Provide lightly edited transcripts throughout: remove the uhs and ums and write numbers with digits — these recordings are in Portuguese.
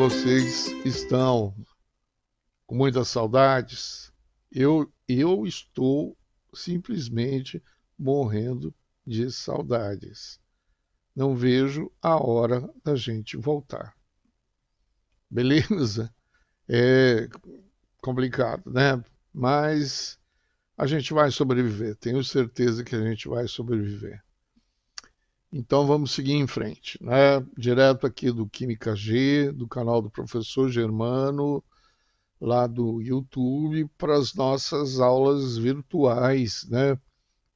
vocês estão com muitas saudades? Eu estou simplesmente morrendo de saudades. Não vejo a hora da gente voltar. Beleza? É complicado, né? Mas a gente vai sobreviver. Tenho certeza que a gente vai sobreviver. Então vamos seguir em frente, né? Direto aqui do Química G, do canal do professor Germano, lá do YouTube, para as nossas aulas virtuais, né?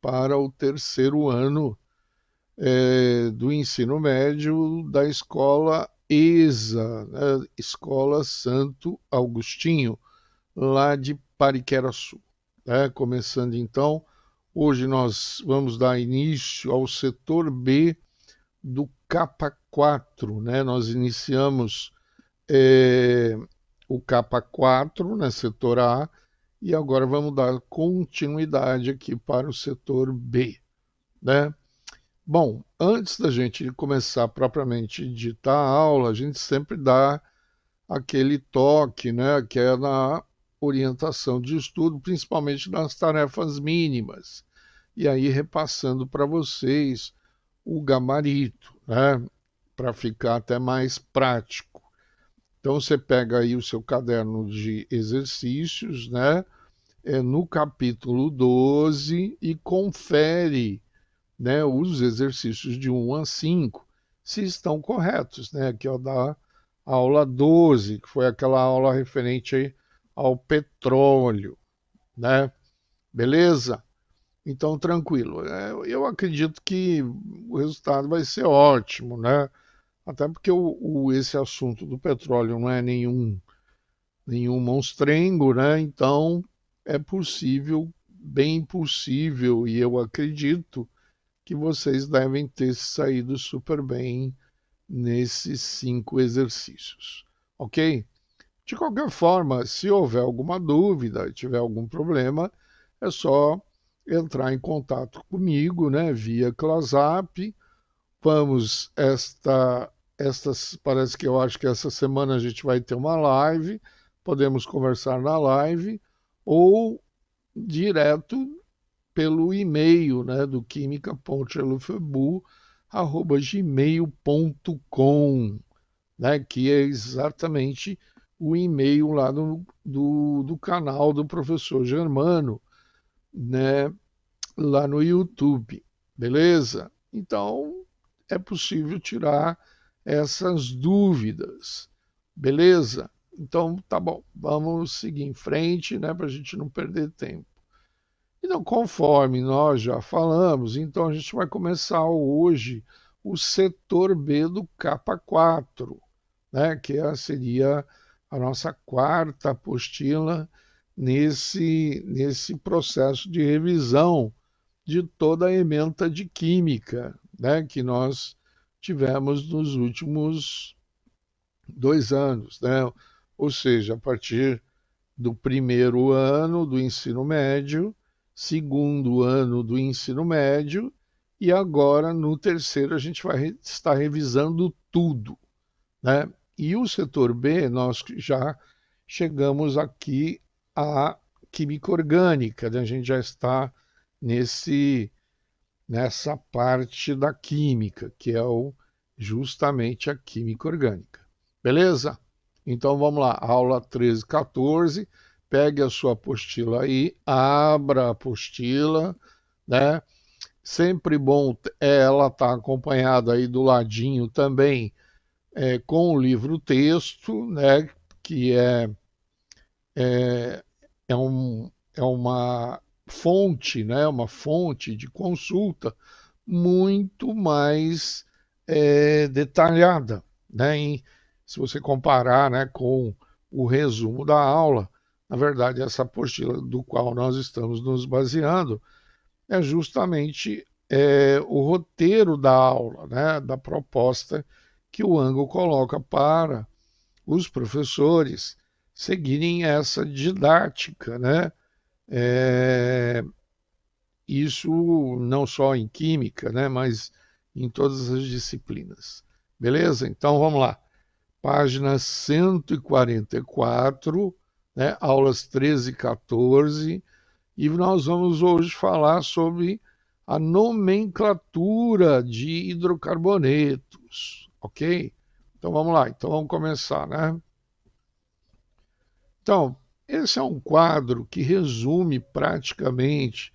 Para o terceiro ano do ensino médio da escola ESA, né? Escola Santo Agostinho, lá de Pariquera-Sul, né? Começando então, hoje nós vamos dar início ao setor B do capa 4, né? Nós iniciamos é, o capa 4, né, setor A, e agora vamos dar continuidade aqui para o setor B, né? Bom, antes da gente começar propriamente ditar a aula, a gente sempre dá aquele toque, né, que é na orientação de estudo, principalmente nas tarefas mínimas. E aí repassando para vocês o gabarito, né, para ficar até mais prático. Então você pega aí o seu caderno de exercícios, né, no capítulo 12 e confere, né, os exercícios de 1 a 5, se estão corretos, né? Aqui ó, da aula 12, que foi aquela aula referente ao petróleo, né? Beleza? Então, tranquilo. Eu acredito que o resultado vai ser ótimo, né? Até porque esse assunto do petróleo não é nenhum monstrengo, né? Então, é possível, bem possível, e eu acredito que vocês devem ter saído super bem nesses 5 exercícios, ok? De qualquer forma, se houver alguma dúvida, tiver algum problema, é só entrar em contato comigo, né, via ClassApp. Vamos, parece que eu acho que essa semana a gente vai ter uma live, podemos conversar na live, ou direto pelo e-mail, né, do química.elufebu@gmail.com, né, que é exatamente o e-mail lá do canal do professor Germano, né, lá no YouTube, beleza? Então, é possível tirar essas dúvidas, beleza? Então, tá bom, vamos seguir em frente, né, para a gente não perder tempo. Então, conforme nós já falamos, então a gente vai começar hoje o setor B do capa 4, né, que seria a nossa quarta apostila nesse processo de revisão de toda a ementa de química, né, que nós tivemos nos últimos 2 anos, né? Ou seja, a partir do primeiro ano do ensino médio, segundo ano do ensino médio, e agora no terceiro a gente vai estar revisando tudo, né? E o setor B, nós já chegamos aqui à química orgânica, né? A gente já está nessa parte da química, que é justamente a química orgânica. Beleza? Então vamos lá, aula 13, 14. Pegue a sua apostila aí, abra a apostila, né? Sempre bom ela estar acompanhada aí do ladinho também com o livro texto, né? Que é, é uma fonte, né? Uma fonte de consulta muito mais detalhada, né? Se você comparar, né, com o resumo da aula, na verdade, essa apostila do qual nós estamos nos baseando é justamente o roteiro da aula, né, da proposta que o Angle coloca para os professores seguirem essa didática, né? É, isso não só em química, né, mas em todas as disciplinas. Beleza? Então vamos lá. página 144, né, aulas 13 e 14, e nós vamos hoje falar sobre a nomenclatura de hidrocarbonetos, ok? Então vamos lá, então vamos começar, né? Então, esse é um quadro que resume praticamente,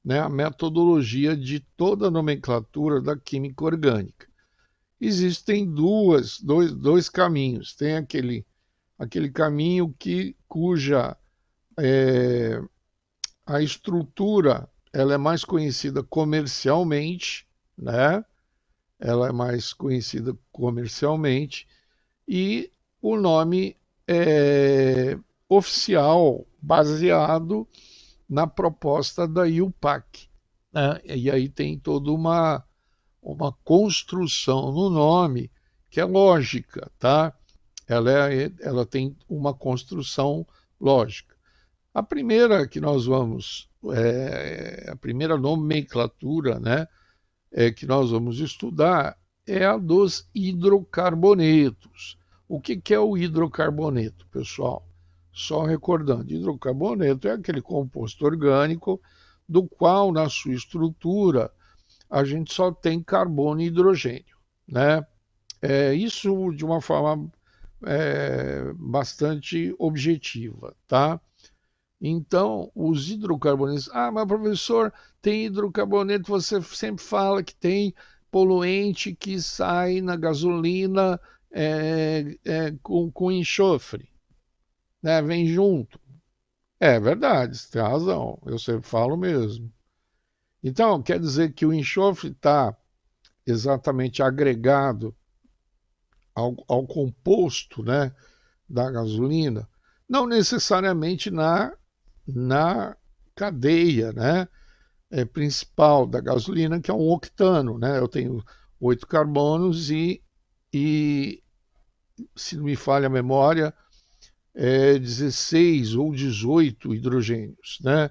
né, a metodologia de toda a nomenclatura da química orgânica. Existem dois caminhos. Tem aquele caminho cuja a estrutura ela é mais conhecida comercialmente, né? Ela é mais conhecida comercialmente e o nome é oficial, baseado na proposta da IUPAC, né? E aí tem toda uma construção no nome que é lógica, tá? Ela tem uma construção lógica. A primeira que nós vamos, a primeira nomenclatura, né, que nós vamos estudar é a dos hidrocarbonetos. O que é o hidrocarboneto, pessoal? Só recordando, hidrocarboneto é aquele composto orgânico do qual, na sua estrutura, a gente só tem carbono e hidrogênio, né? Isso de uma forma bastante objetiva, tá? Então, os hidrocarbonetos. Ah, mas professor, tem hidrocarboneto, você sempre fala que tem poluente que sai na gasolina com enxofre, né? Vem junto. É verdade, você tem razão, eu sempre falo mesmo. Então, quer dizer que o enxofre está exatamente agregado ao composto, né, da gasolina, não necessariamente na cadeia, né, principal da gasolina, que é um octano, né? Eu tenho 8 carbonos e se não me falha a memória, 16 ou 18 hidrogênios, né?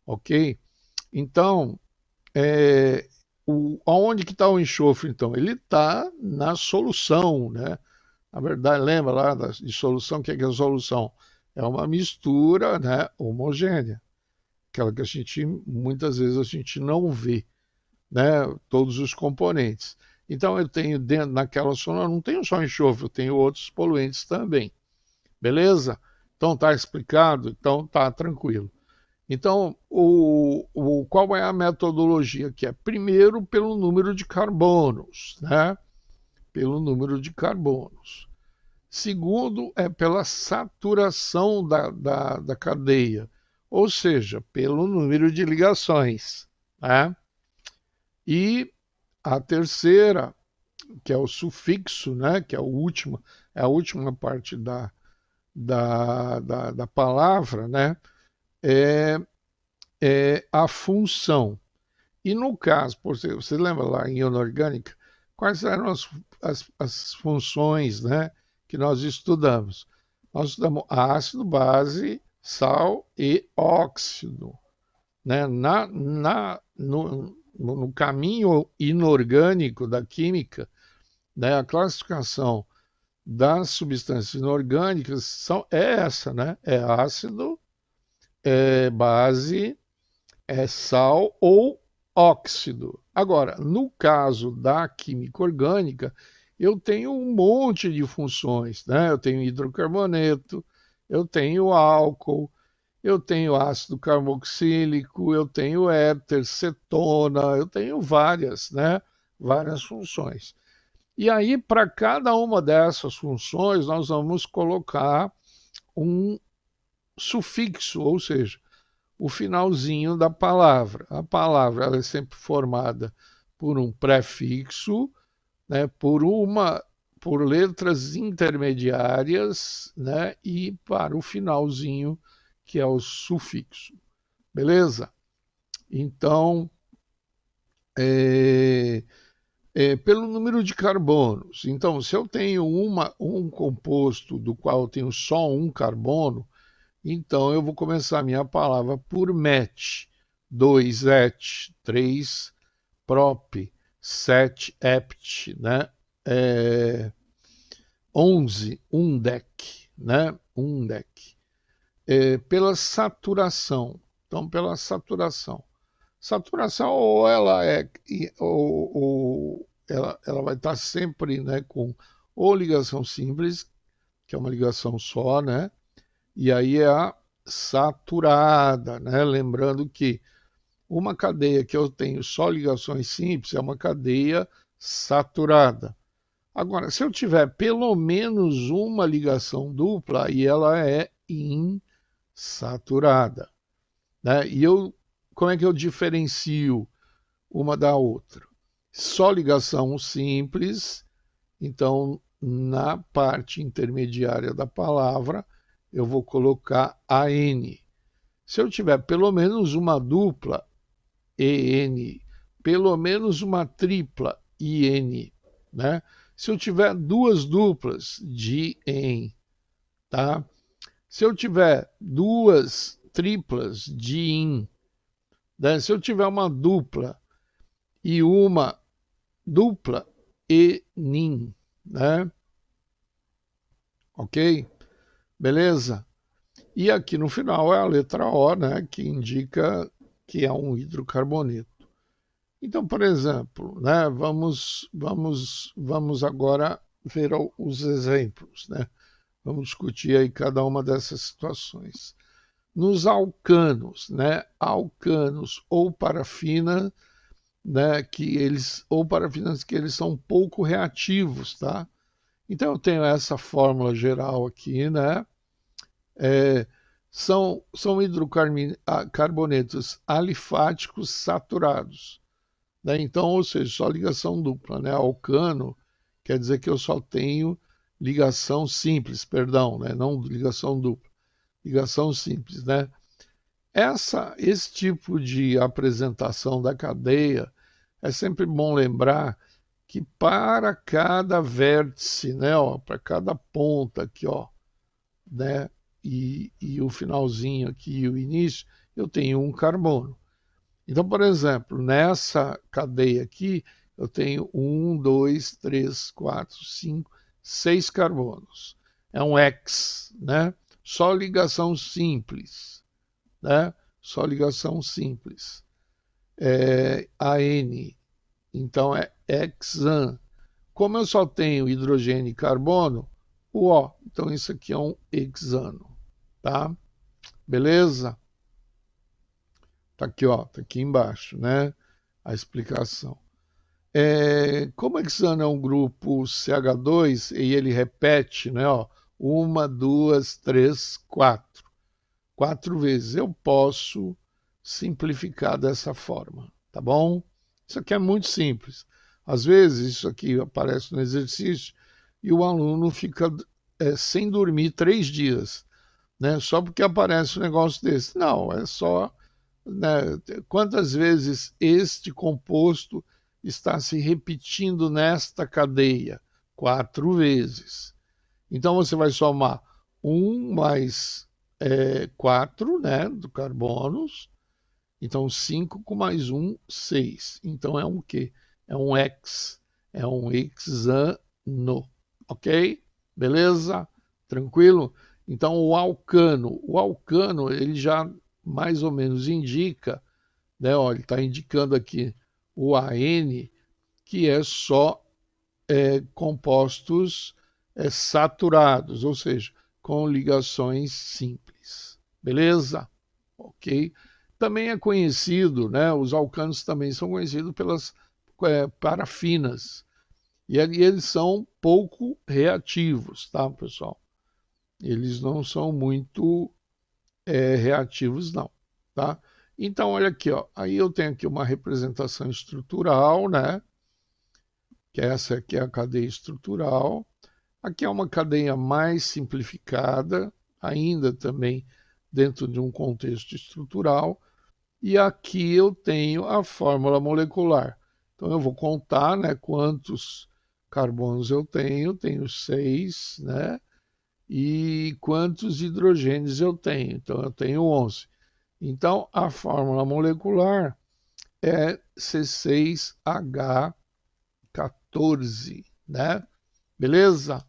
Ok? Então, aonde que está o enxofre, então? Ele está na solução, né? Na verdade, lembra lá de solução, o que é a solução? É uma mistura, né, homogênea, aquela que muitas vezes a gente não vê, né, todos os componentes. Então eu tenho dentro naquela zona, não tenho só enxofre, eu tenho outros poluentes também. Beleza? Então tá explicado, então tá tranquilo. Então, qual é a metodologia que é? Primeiro, pelo número de carbonos, né? Pelo número de carbonos. Segundo, é pela saturação da cadeia, ou seja, pelo número de ligações, né? E a terceira, que é o sufixo, né? Que é é a última parte da palavra, né? É, é a função. E no caso, você lembra lá em inorgânica, quais eram as funções, né, que nós estudamos? Nós estudamos ácido, base, sal e óxido. Né? No caminho inorgânico da química, né, a classificação das substâncias inorgânicas é essa, né? É ácido, é base, é sal ou óxido. Agora, no caso da química orgânica, eu tenho um monte de funções, né? Eu tenho hidrocarboneto, eu tenho álcool, eu tenho ácido carboxílico, eu tenho éter, cetona, eu tenho várias, né? Várias funções. E aí, para cada uma dessas funções, nós vamos colocar um sufixo, ou seja, o finalzinho da palavra. A palavra ela é sempre formada por um prefixo, né, por letras intermediárias, né, e para o finalzinho que é o sufixo. Beleza? Então, pelo número de carbonos. Então, se eu tenho um composto do qual eu tenho só um carbono, então eu vou começar a minha palavra por met, 2 et, 3 prop, 7 ept, né? 11, UNDEC, né? UNDEC. Pela saturação. Então, pela saturação. Saturação ou ela ou ela vai estar sempre, né, com ou ligação simples, que é uma ligação só, né? E aí é a saturada, né? Lembrando que uma cadeia que eu tenho só ligações simples é uma cadeia saturada. Agora, se eu tiver pelo menos uma ligação dupla, aí ela é insaturada, né? Como é que eu diferencio uma da outra? Só ligação simples, então na parte intermediária da palavra eu vou colocar AN. Se eu tiver pelo menos uma dupla, EN, pelo menos uma tripla, IN, né? Se eu tiver duas duplas, DIN, tá? Se eu tiver duas triplas, DIN, né? Se eu tiver uma dupla e uma dupla, ENIN, né? Ok? Beleza? E aqui no final é a letra O, né? Que indica que é um hidrocarboneto. Então, por exemplo, né, vamos agora ver os exemplos, né? Vamos discutir aí cada uma dessas situações. Nos alcanos, né, alcanos ou parafina, né, ou parafinas que eles são pouco reativos, tá? Então eu tenho essa fórmula geral aqui, né? É, são hidrocarbonetos alifáticos saturados, né? Então, ou seja, só ligação dupla, né? Alcano quer dizer que eu só tenho ligação simples, perdão, né? Não ligação dupla, ligação simples, né? Esse tipo de apresentação da cadeia é sempre bom lembrar que para cada vértice, né, ó, para cada ponta aqui, ó, né, e o finalzinho aqui, o início, eu tenho um carbono. Então, por exemplo, nessa cadeia aqui, eu tenho 1, 2, 3, 4, 5, 6 carbonos. É um X, né? Só ligação simples, né? Só ligação simples. AN, então é hexan. Como eu só tenho hidrogênio e carbono, o O. Então isso aqui é um hexano, tá? Beleza? Tá aqui, ó, tá aqui embaixo, né? A explicação. Como hexano é um grupo CH2 e ele repete, né? Ó, uma, duas, três, quatro. 4 vezes. Eu posso simplificar dessa forma, tá bom? Isso aqui é muito simples. Às vezes, isso aqui aparece no exercício e o aluno fica sem dormir 3 dias, né? Só porque aparece um negócio desse. Não, é só, né, quantas vezes este composto está se repetindo nesta cadeia? 4 vezes. Então você vai somar 1 mais 4, né, do carbonos. Então 5 com mais 1, 6. Então é um quê? É um hex. É um hexano. Ok? Beleza? Tranquilo? Então o alcano ele já mais ou menos indica, né? Olha, ele está indicando aqui o AN, que é só compostos saturados, ou seja, com ligações simples. Beleza? Ok? Também é conhecido, né? Os alcanos também são conhecidos pelas parafinas. E eles são pouco reativos, tá, pessoal? Eles não são muito reativos, não, tá? Então, olha aqui, ó. Aí eu tenho aqui uma representação estrutural, né? Que essa aqui é a cadeia estrutural. Aqui é uma cadeia mais simplificada, ainda também dentro de um contexto estrutural. E aqui eu tenho a fórmula molecular. Então eu vou contar, né, quantos carbonos eu tenho 6, né? E quantos hidrogênios eu tenho? Então eu tenho 11. Então a fórmula molecular é C6H14, né? Beleza?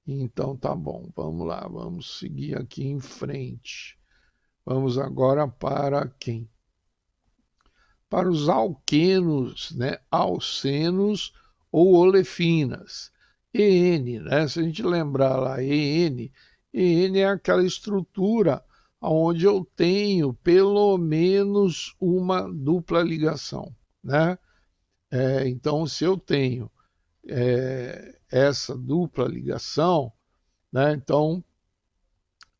Então tá bom, vamos lá, vamos seguir aqui em frente. Vamos agora para quem? Para os alquenos, né? Alcenos ou olefinas. EN, né? Se a gente lembrar lá, EN é aquela estrutura onde eu tenho pelo menos uma dupla ligação, né? Então, se eu tenho essa dupla ligação, né? Então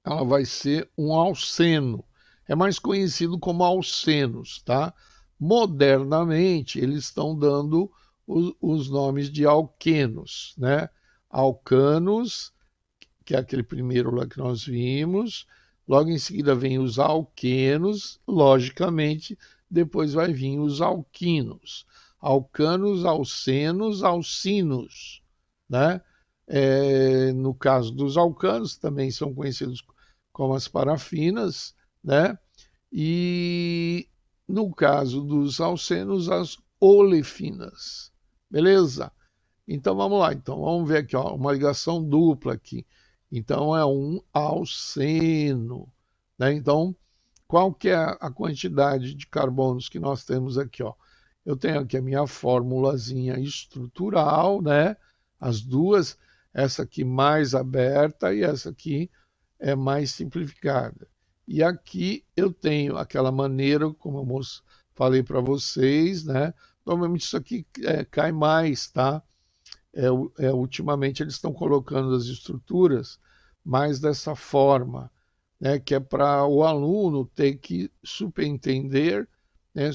ela vai ser um alceno. É mais conhecido como alcenos, tá? Modernamente, eles estão dando os nomes de alquenos, né? Alcanos, que é aquele primeiro lá que nós vimos. Logo em seguida vem os alquenos, logicamente, depois vai vir os alquinos. Alcanos, alcenos, alcinos, né? No caso dos alcanos, também são conhecidos como as parafinas, né? E no caso dos alcenos, as olefinas. Beleza? Então vamos lá. Então vamos ver aqui, ó, uma ligação dupla aqui. Então é um alceno, né? Então, qual que é a quantidade de carbonos que nós temos aqui, ó? Eu tenho aqui a minha formulazinha estrutural, né? As duas, essa aqui mais aberta e essa aqui é mais simplificada. E aqui eu tenho aquela maneira, como eu falei para vocês, né? Normalmente isso aqui cai mais, tá? Ultimamente eles estão colocando as estruturas mais dessa forma, né? Que é para o aluno ter que subentender, né?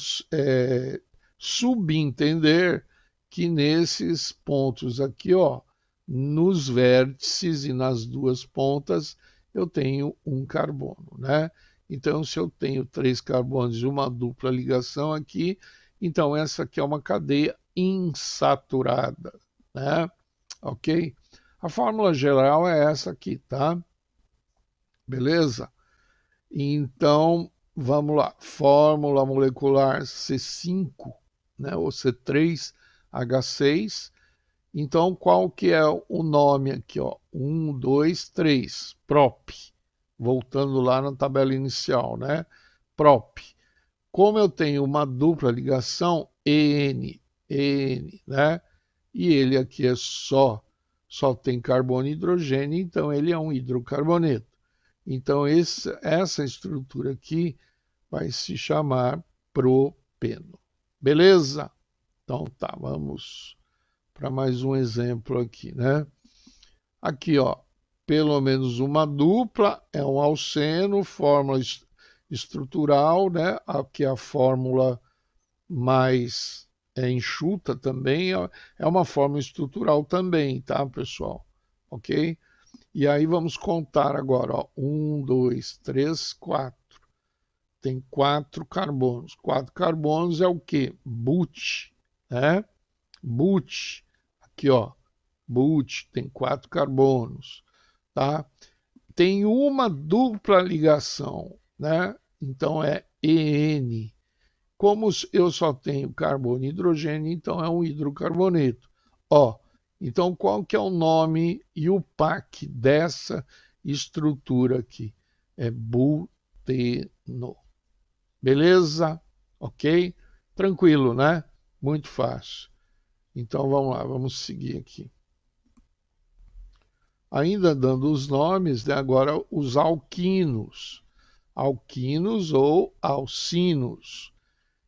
Subentender que nesses pontos aqui, ó, nos vértices e nas duas pontas, eu tenho um carbono, né? Então, se eu tenho três carbonos e uma dupla ligação aqui, então essa aqui é uma cadeia insaturada, né? Ok? A fórmula geral é essa aqui, tá? Beleza? Então, vamos lá. Fórmula molecular C5, né? Ou C3H6. Então, qual que é o nome aqui, ó? 1, 2, 3, prop. Voltando lá na tabela inicial, né? Prop. Como eu tenho uma dupla ligação, EN, né? E ele aqui só tem carbono e hidrogênio, então ele é um hidrocarboneto. Então essa estrutura aqui vai se chamar propeno. Beleza? Então tá, vamos para mais um exemplo aqui, né? Aqui, ó, pelo menos uma dupla é um alceno, fórmula estrutural, né? Aqui a fórmula mais enxuta também é uma fórmula estrutural também, tá, pessoal? Ok? E aí vamos contar agora, ó. 1, 2, 3, 4. Tem quatro carbonos. Quatro carbonos é o quê? But, né? But. Aqui, ó. But tem quatro carbonos, tá? Tem uma dupla ligação, né? Então é EN. Como eu só tenho carbono e hidrogênio, então é um hidrocarboneto. Ó, então qual que é o nome e o PAC dessa estrutura aqui? É buteno. Beleza? Ok? Tranquilo, né? Muito fácil. Então vamos lá, vamos seguir aqui. Ainda dando os nomes, né, agora os alquinos. Alquinos ou alcinos.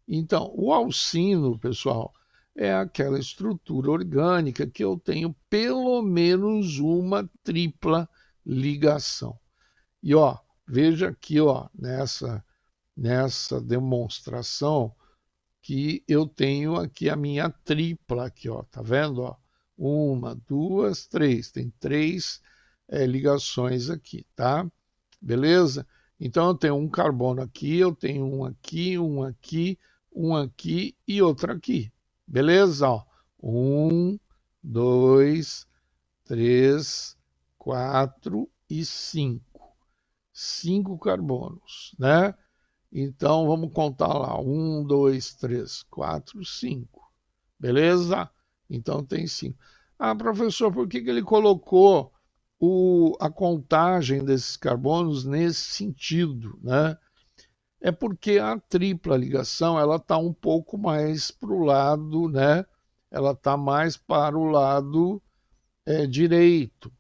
Então, o alcino, pessoal, é aquela estrutura orgânica que eu tenho pelo menos uma tripla ligação. E ó, veja aqui, ó, nessa demonstração que eu tenho aqui a minha tripla aqui, ó, tá vendo, ó? Uma, duas, três. Tem três ligações aqui, tá? Beleza? Então eu tenho um carbono aqui, eu tenho um aqui, um aqui, um aqui e outro aqui. Beleza? Ó, um, dois, três, quatro e cinco. Cinco carbonos, né? Então vamos contar lá. Um, dois, três, quatro, cinco. Beleza? Então tem cinco. Ah, professor, por que ele colocou a contagem desses carbonos nesse sentido, né? É porque a tripla ligação ela está um pouco mais para o lado, né? Ela está mais para o lado direito.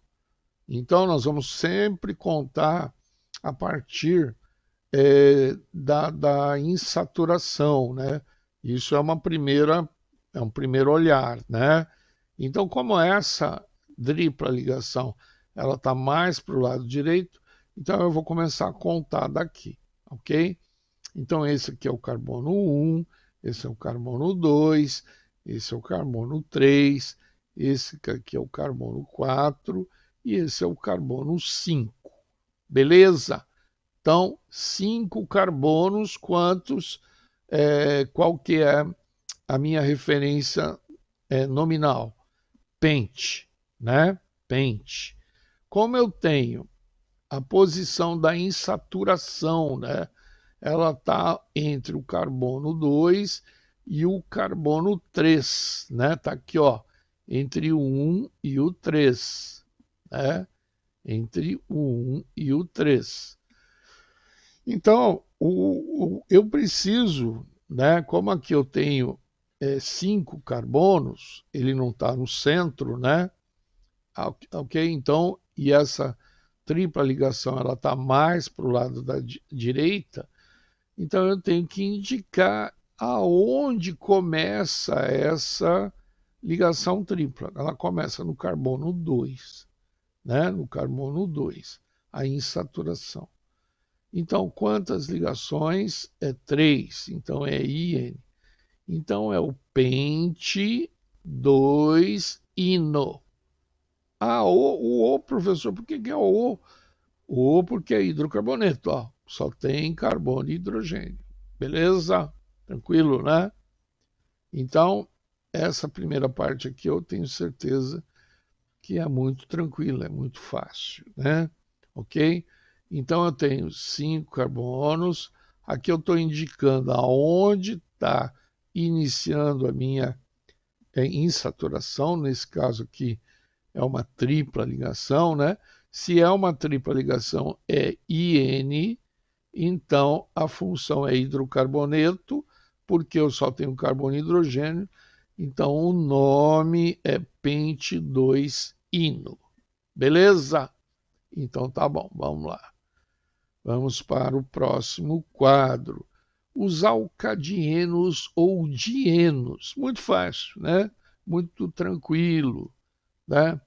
Então, nós vamos sempre contar a partir da insaturação, né? Isso é um primeiro olhar, né? Então, como essa tripla ligação ela está mais para o lado direito, então eu vou começar a contar daqui, ok? Então, esse aqui é o carbono 1, esse é o carbono 2, esse é o carbono 3, esse aqui é o carbono 4 e esse é o carbono 5. Beleza? Então, 5 carbonos, quantos? Qual que é a minha referência nominal? Pente, né? Pente. Como eu tenho a posição da insaturação, né? Ela está entre o carbono 2 e o carbono 3, né? Está aqui, ó, entre o 1 e o 3, né? Entre o 1 e o 3. Então, eu preciso, né? Como aqui eu tenho 5 carbonos, ele não está no centro, né? Ok? Então, e essa tripla ligação ela está mais para o lado da direita, então eu tenho que indicar aonde começa essa ligação tripla. Ela começa no carbono 2, né? No carbono 2, a insaturação. Então, quantas ligações? 3, então é IN. Então é o pente 2-ino. O O, professor, por que é o O? O porque é hidrocarboneto, ó. Só tem carbono e hidrogênio. Beleza? Tranquilo, né? Então, essa primeira parte aqui eu tenho certeza que é muito tranquila, é muito fácil, né? Ok? Então eu tenho 5 carbonos. Aqui eu estou indicando aonde está iniciando a minha insaturação. Nesse caso aqui é uma tripla ligação, né? Se é uma tripla ligação é IN, então a função é hidrocarboneto, porque eu só tenho carbono e hidrogênio, então o nome é pente 2-ino. Beleza? Então tá bom, vamos lá. Vamos para o próximo quadro. Os alcadienos ou dienos. Muito fácil, né? Muito tranquilo, né?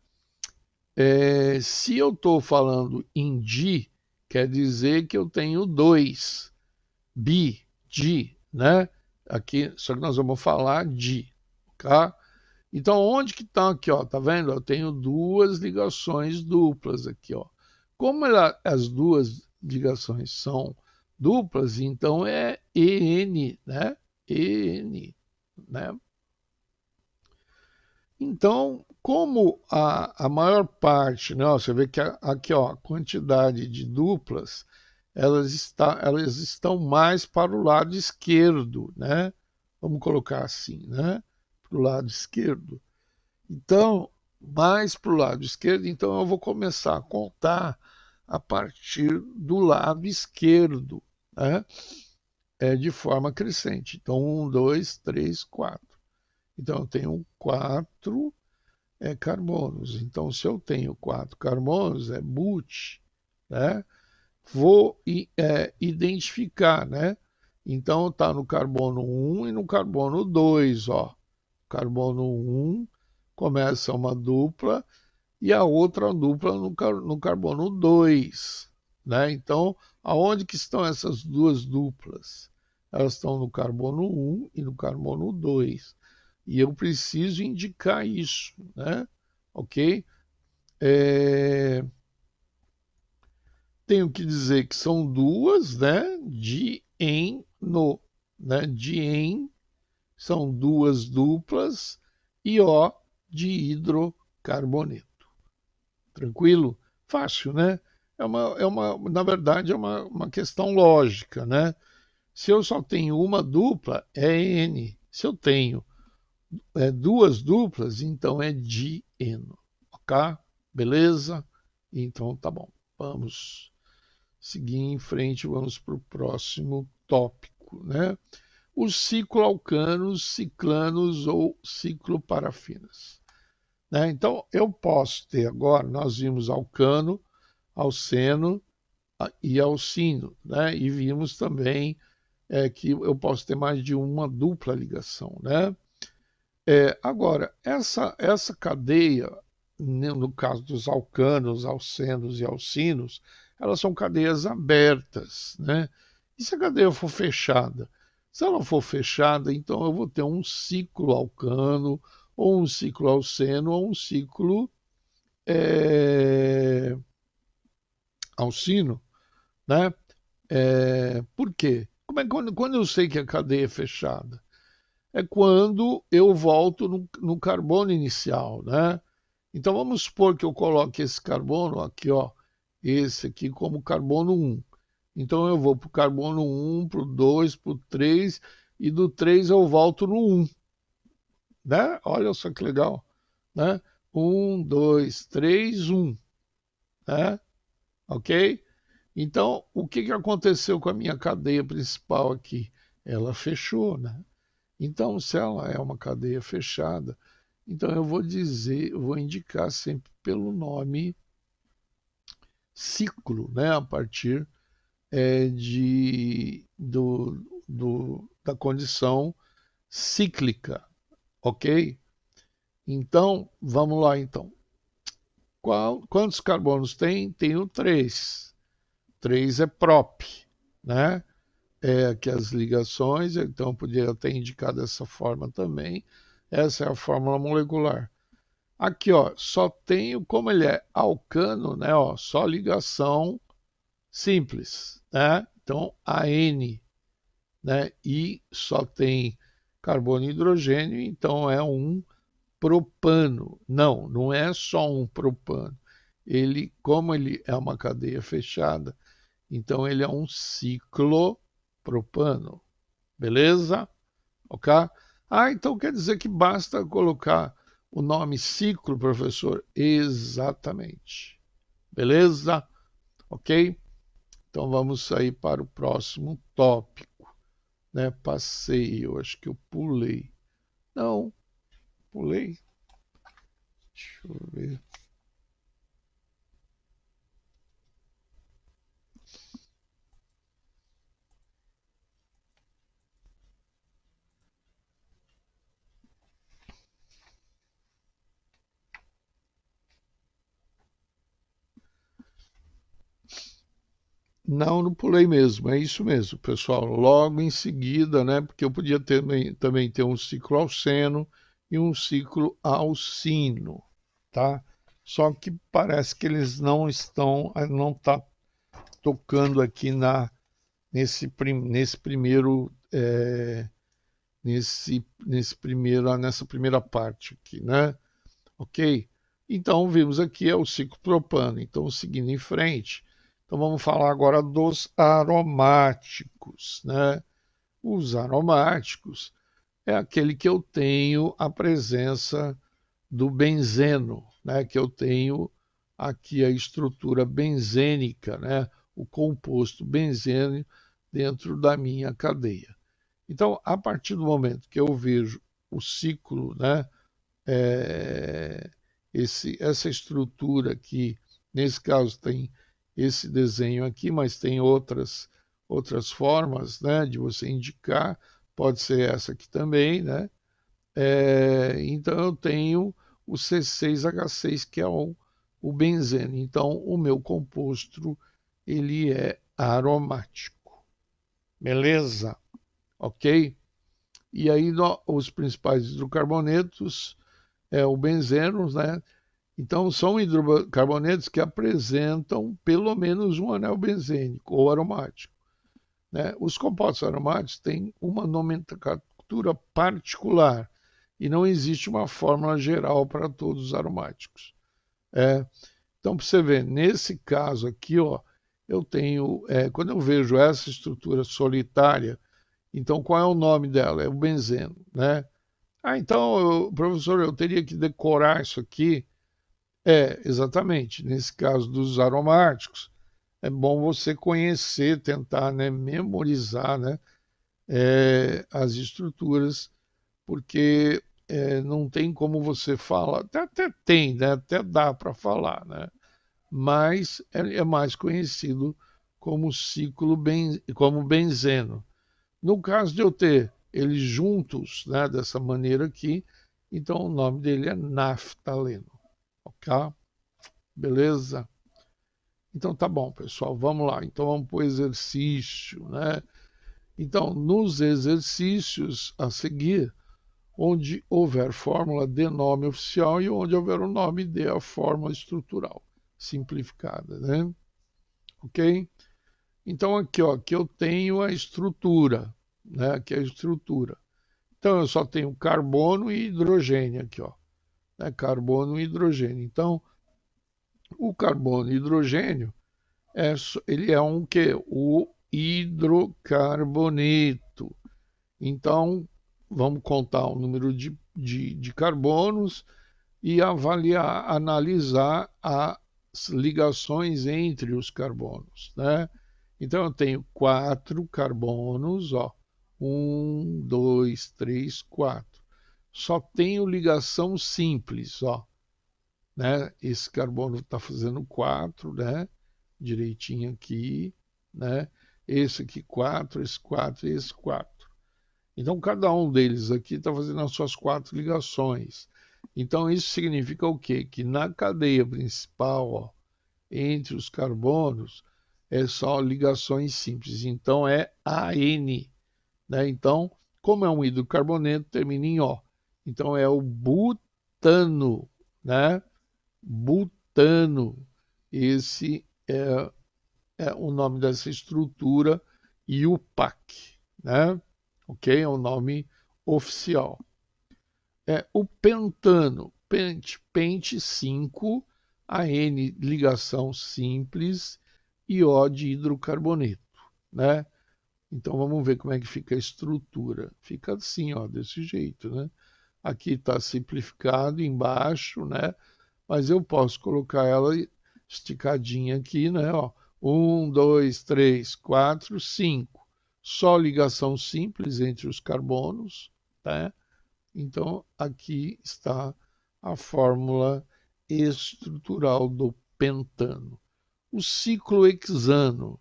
Se eu estou falando em di, quer dizer que eu tenho 2. Bi, di, né? Aqui, só que nós vamos falar de, tá? Então, onde que está aqui, ó? Tá vendo? Eu tenho duas ligações duplas aqui, ó. Como as duas ligações são duplas, então é EN, né? EN, né? Então, como a maior parte, né? Você vê que aqui, ó, a quantidade de duplas, elas estão mais para o lado esquerdo, né? Vamos colocar assim, né? Para o lado esquerdo. Então, mais para o lado esquerdo, então eu vou começar a contar a partir do lado esquerdo, né? De forma crescente. Então, 1, 2, 3, 4. Então, eu tenho 4 carbonos. Então, se eu tenho 4 carbonos, é but, né? Vou identificar, né? Então, está no carbono 1 e no carbono 2, ó. Carbono 1 começa uma dupla e a outra dupla no carbono 2, né? Então, aonde que estão essas duas duplas? Elas estão no carbono 1 e no carbono 2. E eu preciso indicar isso, né? Ok? Tenho que dizer que são duas, né? Dieno, né? Dien são duas duplas e O de hidrocarboneto. Tranquilo? Fácil, né? Na verdade, é uma questão lógica, né? Se eu só tenho uma dupla, é N. Se eu tenho duas duplas, então é dieno. Ok? Beleza? Então tá bom. Vamos seguir em frente, vamos para o próximo tópico, né? Os cicloalcanos, ciclanos ou cicloparafinas. Né? Então, eu posso ter agora, nós vimos alcano, alceno e alcino, né? E vimos também que eu posso ter mais de uma dupla ligação, né? Agora, essa cadeia, né, no caso dos alcanos, alcenos e alcinos, elas são cadeias abertas, né? E se a cadeia for fechada? Se ela for fechada, então eu vou ter um ciclo alcano, ou um ciclo alceno, ou um ciclo é, alcino, né? Por quê? Como é quando eu sei que a cadeia é fechada? É quando eu volto no carbono inicial, né? Então vamos supor que eu coloque esse carbono aqui, ó, esse aqui como carbono 1. Então eu vou para o carbono 1, para o 2, para o 3, e do 3 eu volto no 1, né? Olha só que legal, né? 1, 2, 3, 1, né? Ok? Então, o que aconteceu com a minha cadeia principal aqui? Ela fechou, né? Então, se ela é uma cadeia fechada, então eu vou dizer, eu vou indicar sempre pelo nome ciclo, né? A partir da condição cíclica, ok? Então, vamos lá então. Quantos carbonos tem? Tenho 3. 3 é prop, né? Aqui as ligações, então eu poderia ter indicado dessa forma também. Essa é a fórmula molecular. Aqui, ó, só tenho, como ele é alcano, né, ó, só ligação simples, né? Então, AN, né? E só tem carbono e hidrogênio, então é um propano. Não, não é só um propano. Ele, como ele é uma cadeia fechada, então ele é um ciclopropano. Beleza? Ok? Então quer dizer que basta colocar o nome ciclo, professor? Exatamente. Beleza? Ok? Então vamos sair para o próximo tópico. Né? Passei, eu acho que eu pulei. Não, pulei. Deixa eu ver. Não, não pulei mesmo, é isso mesmo, pessoal. Logo em seguida, né? Porque eu podia também ter um ciclo alceno e um ciclo alcino, tá? Só que parece que eles não tá tocando aqui nesse primeiro, nessa primeira parte aqui, né? Ok? Então, vimos aqui é o ciclo propano. Então, seguindo em frente, então vamos falar agora dos aromáticos, né? Os aromáticos é aquele que eu tenho a presença do benzeno, né? Que eu tenho aqui a estrutura benzênica, né? O composto benzênio dentro da minha cadeia. Então, a partir do momento que eu vejo o ciclo, né? é, essa estrutura aqui, nesse caso tem esse desenho aqui, mas tem outras formas, né, de você indicar, pode ser essa aqui também, né? Então eu tenho o C6H6, que é o benzeno. Então o meu composto ele é aromático, beleza? Ok? E aí os principais hidrocarbonetos o benzeno, né? Então, são hidrocarbonetos que apresentam pelo menos um anel benzênico ou aromático. Né? Os compostos aromáticos têm uma nomenclatura particular e não existe uma fórmula geral para todos os aromáticos. Então, para você ver, nesse caso aqui, ó, eu tenho, quando eu vejo essa estrutura solitária, então qual é o nome dela? É o benzeno, né? Então, professor, eu teria que decorar isso aqui. Exatamente. Nesse caso dos aromáticos, é bom você conhecer, tentar, né, memorizar, né, as estruturas, porque não tem como você falar, até tem, né, até dá para falar, né, mas é mais conhecido como como benzeno. No caso de eu ter eles juntos, né, dessa maneira aqui, então o nome dele é naftaleno, ok? Beleza? Então tá bom, pessoal, vamos lá. Então vamos para o exercício, né? Então, nos exercícios a seguir, onde houver fórmula, dê nome oficial e onde houver o nome, dê a fórmula estrutural simplificada, né? Ok? Então aqui, ó, aqui eu tenho a estrutura, né? Aqui é a estrutura. Então eu só tenho carbono e hidrogênio aqui, ó, né? Carbono e hidrogênio. Então, o carbono e hidrogênio ele é um que? O hidrocarboneto. Então, vamos contar o número de carbonos e avaliar, analisar as ligações entre os carbonos, né? Então, eu tenho 4 carbonos, ó. Um, dois, três, quatro. Só tenho ligação simples, ó, né? Esse carbono está fazendo 4, né? Direitinho aqui, né? Esse aqui 4, esse 4 e esse 4. Então, cada um deles aqui está fazendo as suas 4 ligações. Então, isso significa o quê? Que na cadeia principal, ó, entre os carbonos, é só ligações simples. Então, é AN, né? Então, como é um hidrocarboneto, termina em O. Então, é o butano, né? Butano. Esse é o nome dessa estrutura, IUPAC, né? Ok? É o nome oficial. O pentano, pente 5, AN ligação simples e O de hidrocarboneto, né? Então vamos ver como é que fica a estrutura. Fica assim, ó, desse jeito, né? Aqui está simplificado embaixo, né? Mas eu posso colocar ela esticadinha aqui, né? Ó, 1, 2, 3, 4, 5. Só ligação simples entre os carbonos, tá? Então, aqui está a fórmula estrutural do pentano. O ciclo hexano.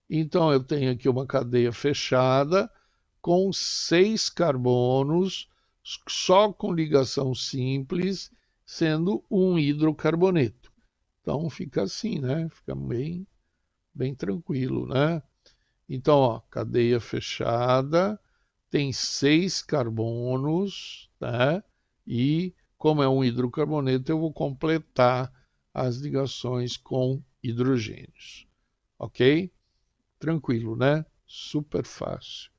Então, eu tenho aqui uma cadeia fechada com 6 carbonos, só com ligação simples, sendo um hidrocarboneto. Então, fica assim, né? Fica bem tranquilo, né? Então, ó, cadeia fechada, tem 6 carbonos, né? E como é um hidrocarboneto, eu vou completar as ligações com hidrogênios. Ok? Tranquilo, né? Super fácil.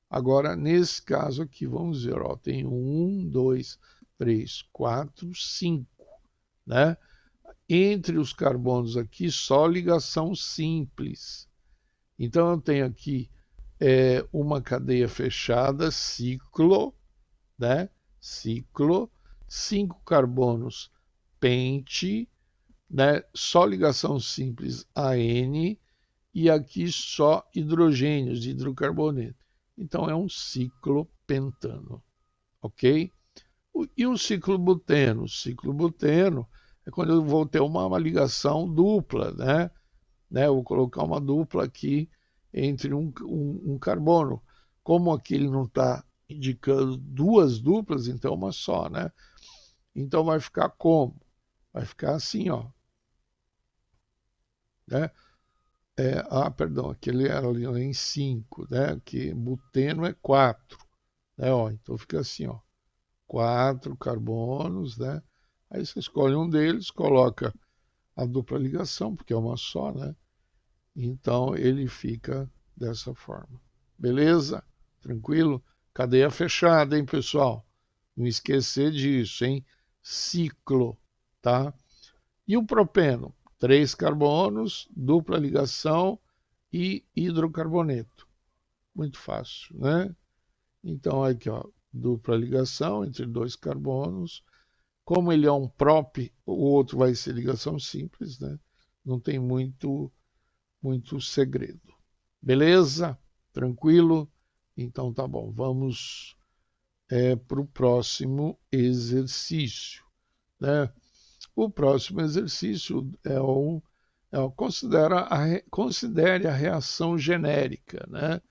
Agora, nesse caso aqui, vamos ver, ó, tem 1, 2, 3, 4, 5, né? Entre os carbonos aqui, só ligação simples. Então, eu tenho aqui uma cadeia fechada, ciclo, né? Ciclo, 5 carbonos, pente, né? Só ligação simples, AN, e aqui só hidrogênios de hidrocarboneto. Então, é um ciclo pentano, ok? E o ciclo buteno? O ciclo buteno é quando eu vou ter uma ligação dupla, né? Eu vou colocar uma dupla aqui entre um carbono. Como aqui ele não está indicando duas duplas, então uma só, né? Então vai ficar como? Vai ficar assim, ó, né? Perdão, aquele era ali em 5, né? Que buteno é 4, né? Ó, então fica assim, ó, 4 carbonos, né? Aí você escolhe um deles, coloca a dupla ligação, porque é uma só, né? Então ele fica dessa forma. Beleza? Tranquilo? Cadeia fechada, hein, pessoal? Não esquecer disso, hein? Ciclo, tá? E o propeno? 3 carbonos, dupla ligação e hidrocarboneto. Muito fácil, né? Então, aqui, ó, dupla ligação entre 2 carbonos, Como ele é um prop, o outro vai ser ligação simples, né? Não tem muito segredo. Beleza? Tranquilo? Então tá bom. Vamos para o próximo exercício, né? O próximo exercício considere a reação genérica, né?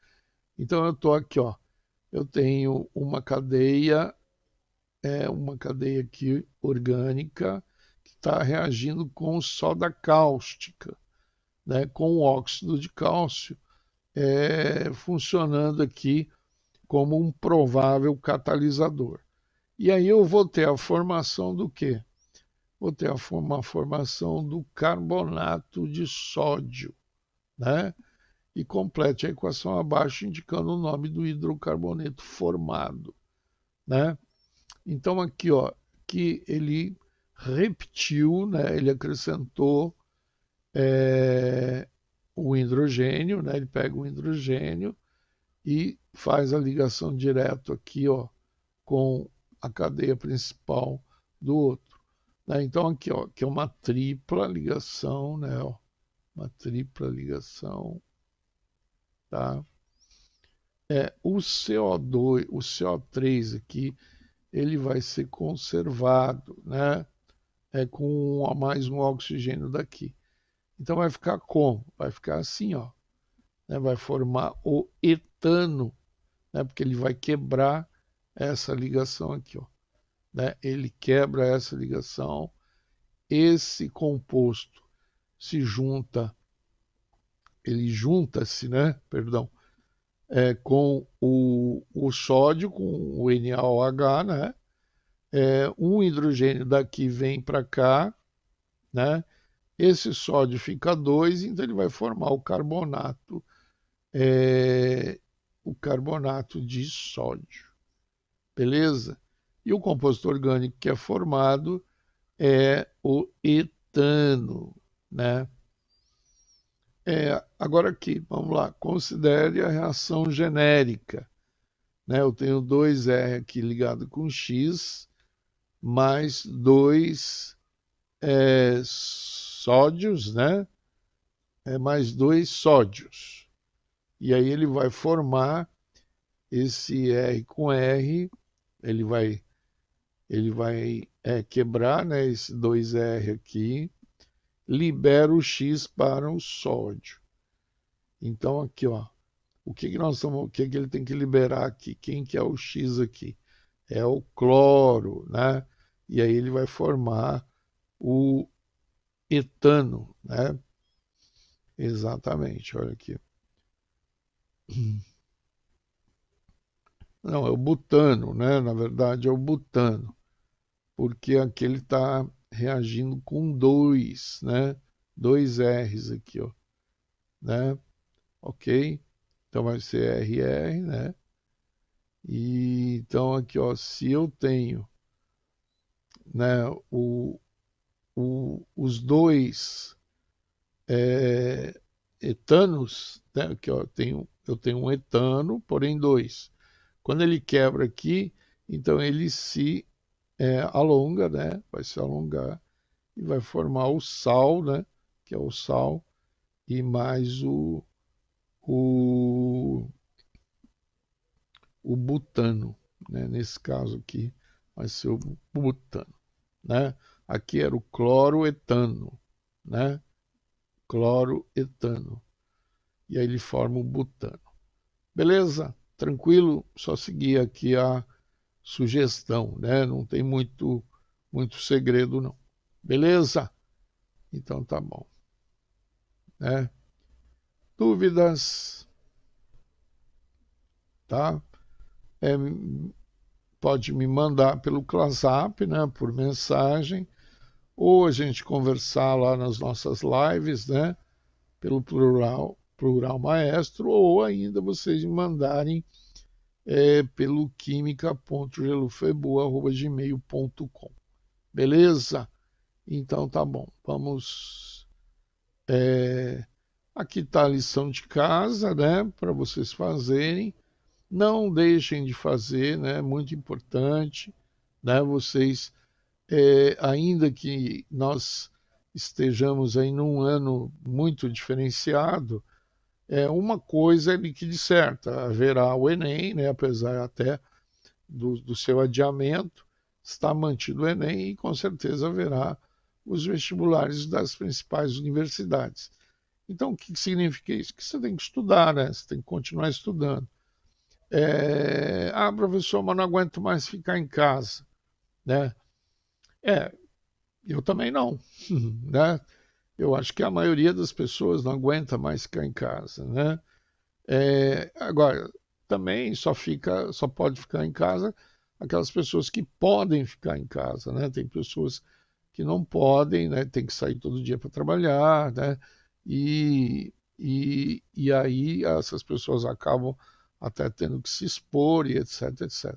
Então eu estou aqui, ó. Eu tenho uma cadeia aqui orgânica que está reagindo com soda cáustica, né? Com o óxido de cálcio, funcionando aqui como um provável catalisador. E aí eu vou ter a formação do quê? Vou ter uma formação do carbonato de sódio, né? E complete a equação abaixo indicando o nome do hidrocarboneto formado, né? Então aqui, ó, que ele repetiu, né? Ele acrescentou o hidrogênio, né? Ele pega o hidrogênio e faz a ligação direto aqui, ó, com a cadeia principal do outro, né? Então aqui, ó, que é uma tripla ligação, né? Ó, uma tripla ligação, tá? O CO2, o CO3 aqui, ele vai ser conservado, né? Com mais um oxigênio daqui. Então vai ficar como? Vai ficar assim, ó, né? Vai formar o etano, né? Porque ele vai quebrar essa ligação aqui, ó, né? Ele quebra essa ligação, esse composto se junta, ele junta-se, né? Perdão, com o sódio, com o NaOH, né? Um hidrogênio daqui vem para cá, né? Esse sódio fica 2, então ele vai formar o carbonato de sódio, beleza? E o composto orgânico que é formado é o etano, né? Agora aqui, vamos lá, considere a reação genérica, né? Eu tenho 2R aqui ligado com X, mais 2 sódios, né? Mais 2 sódios. E aí ele vai formar esse R com R, ele vai quebrar, né, esse 2R aqui, libera o X para o sódio. Então aqui, ó, o que ele tem que liberar aqui? Quem que é o X aqui? É o cloro, né? E aí ele vai formar o etano, né? Exatamente, olha aqui. Não, é o butano, né? Na verdade é o butano, porque aqui ele está reagindo com 2, né? 2 R's aqui, ó, né? Ok? Então vai ser RR, né? E então aqui, ó, se eu tenho, né, os dois etanos, né, aqui, ó, eu tenho um etano, porém 2. Quando ele quebra aqui, então ele se alonga, né? Vai se alongar e vai formar o sal, né? Que é o sal, e mais o, o butano, né? Nesse caso aqui vai ser o butano, né? Aqui era o cloroetano, né? Cloroetano. E aí ele forma o butano. Beleza? Tranquilo? Só seguir aqui a sugestão, né? Não tem muito segredo, não. Beleza? Então tá bom, né? Dúvidas, tá? Pode me mandar pelo WhatsApp, né? Por mensagem, ou a gente conversar lá nas nossas lives, né? Pelo Plural Maestro, ou ainda vocês me mandarem pelo química.gelufebu@gmail.com. Beleza? Então tá bom. Vamos. Aqui está a lição de casa, né? Para vocês fazerem. Não deixem de fazer, né? Muito importante, né? Vocês ainda que nós estejamos aí num ano muito diferenciado, uma coisa é líquida e certa, haverá o Enem, né, apesar até do seu adiamento, está mantido o Enem e com certeza haverá os vestibulares das principais universidades. Então, o que significa isso? Que você tem que estudar, né? Você tem que continuar estudando. Professor, mas não aguento mais ficar em casa, né? É, eu também não, né? Eu acho que a maioria das pessoas não aguenta mais ficar em casa, né? Agora, também só pode ficar em casa aquelas pessoas que podem ficar em casa, né? Tem pessoas que não podem, né? Tem que sair todo dia para trabalhar, né? E aí essas pessoas acabam até tendo que se expor e etc, etc.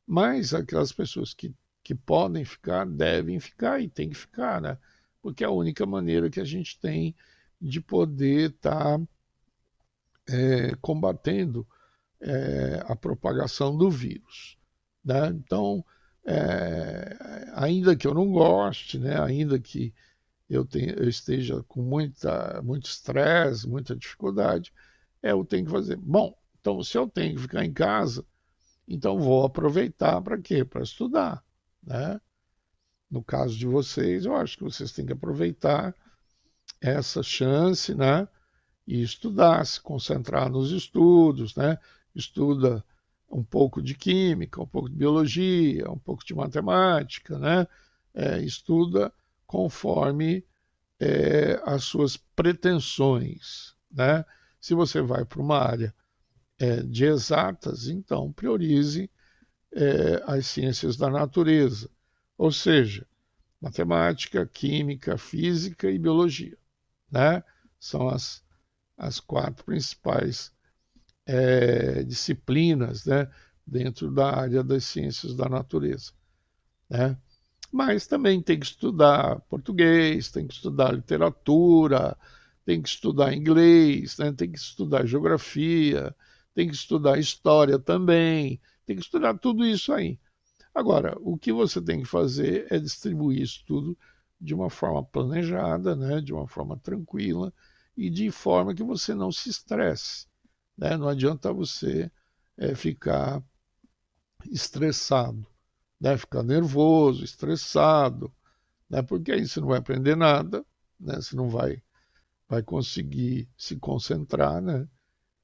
Mas aquelas pessoas que podem ficar, devem ficar e tem que ficar, né? Porque é a única maneira que a gente tem de poder estar combatendo a propagação do vírus, né? Então, ainda que eu não goste, né? Ainda que eu esteja com muito estresse, muita dificuldade, eu tenho que fazer. Bom, então se eu tenho que ficar em casa, então vou aproveitar para quê? Para estudar, né? No caso de vocês, eu acho que vocês têm que aproveitar essa chance, né? E estudar, se concentrar nos estudos, né? Estuda um pouco de química, um pouco de biologia, um pouco de matemática, né? Estuda conforme as suas pretensões, né? Se você vai para uma área de exatas, então priorize as ciências da natureza, ou seja, matemática, química, física e biologia, né? São as quatro principais disciplinas, né, dentro da área das ciências da natureza, né? Mas também tem que estudar português, tem que estudar literatura, tem que estudar inglês, né? Tem que estudar geografia, tem que estudar história também, tem que estudar tudo isso aí. Agora, o que você tem que fazer é distribuir isso tudo de uma forma planejada, né? De uma forma tranquila e de forma que você não se estresse, né? Não adianta você ficar estressado, né? Ficar nervoso, estressado, né? Porque aí você não vai aprender nada, né? Você não vai conseguir se concentrar, né?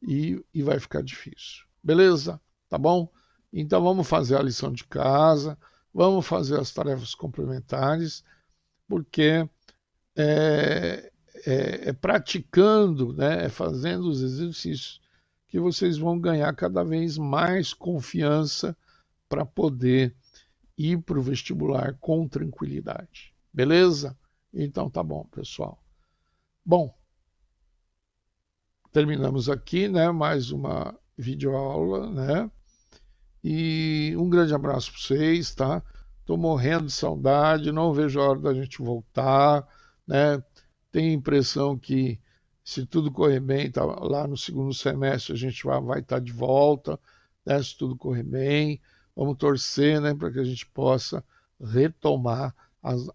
E vai ficar difícil. Beleza? Tá bom? Então vamos fazer a lição de casa, vamos fazer as tarefas complementares, porque praticando, né, fazendo os exercícios, que vocês vão ganhar cada vez mais confiança para poder ir para o vestibular com tranquilidade. Beleza? Então tá bom, pessoal. Bom, terminamos aqui, né, mais uma videoaula, né? E um grande abraço para vocês, tá? Estou morrendo de saudade, não vejo a hora da gente voltar, né? Tenho a impressão que, se tudo correr bem, tá, lá no segundo semestre a gente vai estar de volta, né? Se tudo correr bem. Vamos torcer, né, para que a gente possa retomar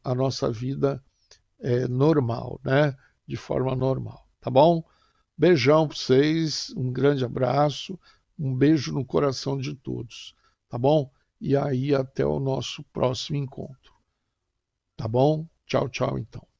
a nossa vida normal, né? De forma normal, tá bom? Beijão para vocês, um grande abraço, um beijo no coração de todos, tá bom? E aí até o nosso próximo encontro, tá bom? Tchau, tchau então.